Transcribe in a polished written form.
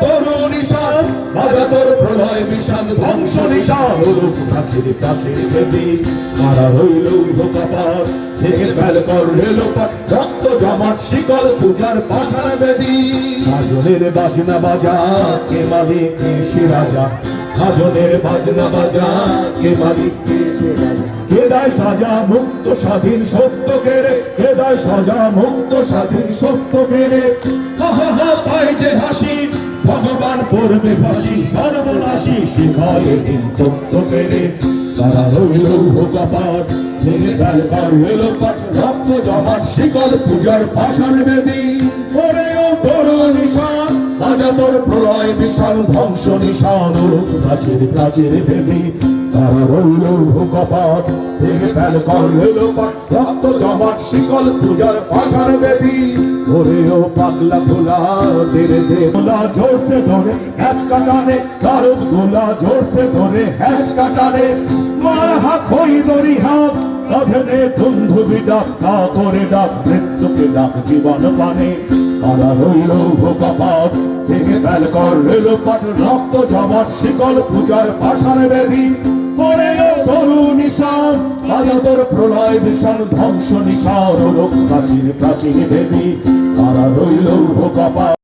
তরুণ ঈশান বাজা তোর প্রলয় বিষান ধ্বংস নিশান প্রাচীর প্রাচীর বেদি মারা হইল কপাট ভেঙে ফেল কর রেলোপাট রক্ত জমাট শিকল পূজার পাঠার বেদি গাজনের বাজনা বাজা কে মালিক কে সে রাজা গাজনের বাজনা বাজা কে মালিক কে সে রাজা কে দেয় সাজা মুক্ত স্বাধীন সত্য কেড়ে কে দেয় সাজা মুক্ত স্বাধীন সত্য কেড়ে হা হা হা পায় যে হাসি ভগবান করবে ফাঁসি সর্বনাশী শিখায় দিন তত্ত্ব কেড়ে তারা রইল কপাট ভেঙে ফেল কর রেলোপাট রক্ত জমাট শিকল পূজার পাষাণ বেদি ওরেও তরুণ ঈশান বাজা তোর প্রলয় বিষাণ ধ্বংস নিশান প্রাচীর প্রাচীর বেদি তারা রইল কপাট ভেঙে ফেল কর রেলোপাট রক্ত জমাট শিকল পূজার পাষাণ বেদি ওরেও পাগলা ভোলা তেরে দে গোলা জোরসে ধরে হ্যাচ কাটানে দারুদ গোলা জোরসে ধরে হ্যাচ কাটানে মার হাত হই দড়ি হাত কাঁধে ধুন্ধুবি ডাক কা করে ডাক মৃত্যুকে ডাক জীবন পানে তারা রইল কপাট ভেঙে ফেল কর রেলোপাট রক্ত জমাট শিকল পূজার পাষাণ বেদি ওরেও তরুণ ঈশান বাজা তোর প্রলয় বিষাণ ধ্বংস নিশান প্রাচীর প্রাচীর বেদি তারা রইল কপাট।